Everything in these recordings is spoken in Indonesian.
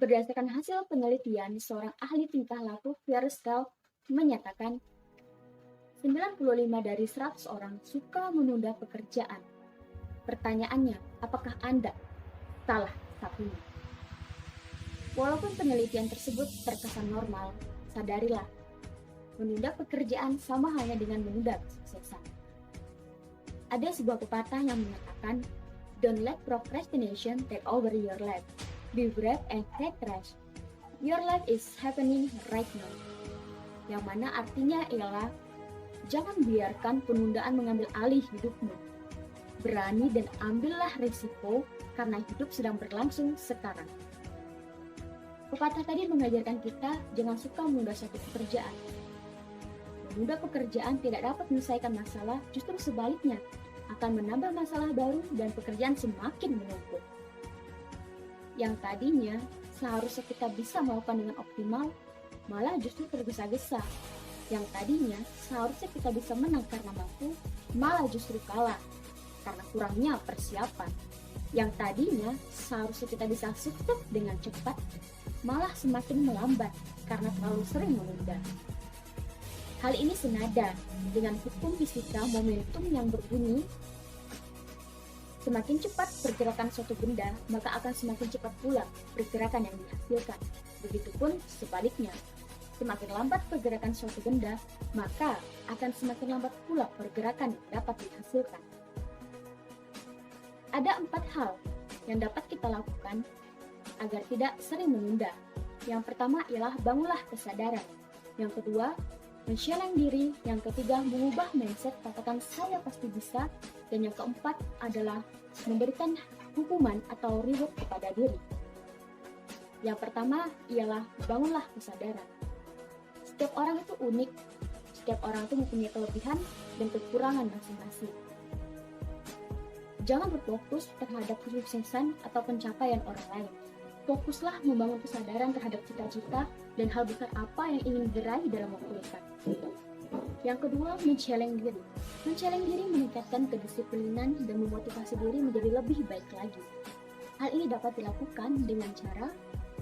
Berdasarkan hasil penelitian, seorang ahli tingkah laku Vierstehl menyatakan 95 dari 100 orang suka menunda pekerjaan. Pertanyaannya, apakah Anda salah satunya? Walaupun penelitian tersebut terkesan normal, sadarilah, menunda pekerjaan sama halnya dengan menunda kesuksesan. Ada sebuah pepatah yang mengatakan, "Don't let procrastination take over your life. Be brave and take rest. Your life is happening right now." Yang mana artinya ialah, jangan biarkan penundaan mengambil alih hidupmu. Berani dan ambillah risiko karena hidup sedang berlangsung sekarang. Pepatah tadi mengajarkan kita jangan suka menunda suatu pekerjaan. Menunda pekerjaan tidak dapat menyelesaikan masalah, justru sebaliknya akan menambah masalah baru dan pekerjaan semakin menumpuk. Yang tadinya seharusnya kita bisa melakukan dengan optimal, malah justru tergesa-gesa. Yang tadinya seharusnya kita bisa menang karena mampu, malah justru kalah karena kurangnya persiapan. Yang tadinya seharusnya kita bisa sukses dengan cepat, malah semakin melambat karena terlalu sering menunda. Hal ini senada dengan hukum fisika momentum yang berbunyi, semakin cepat pergerakan suatu benda, maka akan semakin cepat pula pergerakan yang dihasilkan. Begitupun sebaliknya, semakin lambat pergerakan suatu benda, maka akan semakin lambat pula pergerakan yang dapat dihasilkan. Ada 4 hal yang dapat kita lakukan agar tidak sering menunda. Yang pertama ialah bangunlah kesadaran. Yang kedua, men-challenge diri. Yang ketiga, mengubah mindset, katakan saya pasti bisa. Dan yang keempat adalah memberikan hukuman atau reward kepada diri. Yang pertama ialah bangunlah kesadaran. Setiap orang itu unik, setiap orang itu mempunyai kelebihan dan kekurangan masing-masing. Jangan berfokus terhadap kesuksesan atau pencapaian orang lain. Fokuslah membangun kesadaran terhadap cita-cita dan hal besar apa yang ingin diraih dalam waktu dekat. Yang kedua, men-challenge diri. Men-challenge diri meningkatkan kedisiplinan dan memotivasi diri menjadi lebih baik lagi. Hal ini dapat dilakukan dengan cara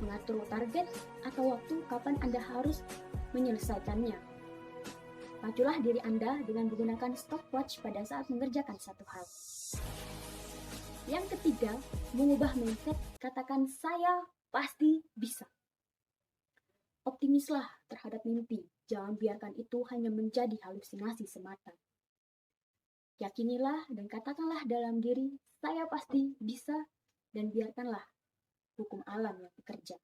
mengatur target atau waktu kapan Anda harus menyelesaikannya. Paculah diri Anda dengan menggunakan stopwatch pada saat mengerjakan satu hal. Yang ketiga, mengubah mindset, katakan saya pasti bisa. Optimislah terhadap mimpi, jangan biarkan itu hanya menjadi halusinasi semata. Yakinilah dan katakanlah dalam diri, saya pasti bisa, dan biarkanlah hukum alam yang bekerja.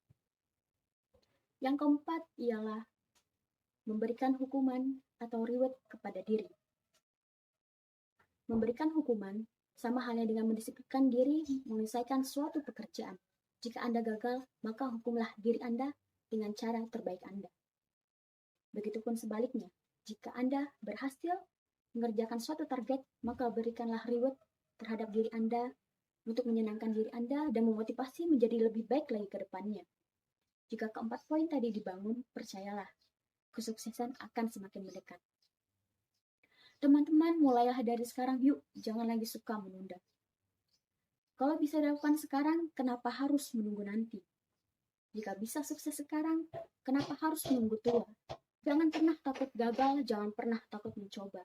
Yang keempat ialah memberikan hukuman atau reward kepada diri. Memberikan hukuman sama halnya dengan mendisiplinkan diri menyelesaikan suatu pekerjaan. Jika Anda gagal, maka hukumlah diri Anda dengan cara terbaik Anda. Begitupun sebaliknya, jika Anda berhasil mengerjakan suatu target, maka berikanlah reward terhadap diri Anda untuk menyenangkan diri Anda dan memotivasi menjadi lebih baik lagi ke depannya. Jika keempat poin tadi dibangun, percayalah, kesuksesan akan semakin mendekat. Teman-teman, mulailah dari sekarang yuk, jangan lagi suka menunda. Kalau bisa dilakukan sekarang, kenapa harus menunggu nanti? Jika bisa sukses sekarang, kenapa harus menunggu tua? Jangan pernah takut gagal, jangan pernah takut mencoba.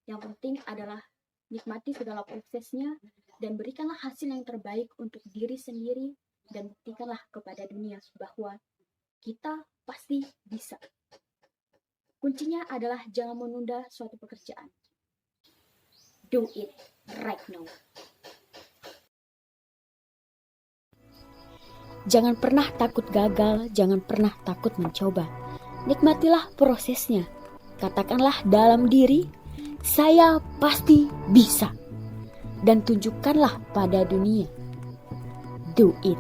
Yang penting adalah nikmati segala prosesnya dan berikanlah hasil yang terbaik untuk diri sendiri dan buktikanlah kepada dunia bahwa kita pasti bisa. Kuncinya adalah jangan menunda suatu pekerjaan. Do it right now. Jangan pernah takut gagal, jangan pernah takut mencoba. Nikmatilah prosesnya. Katakanlah dalam diri, saya pasti bisa. Dan tunjukkanlah pada dunia. Do it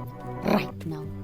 right now.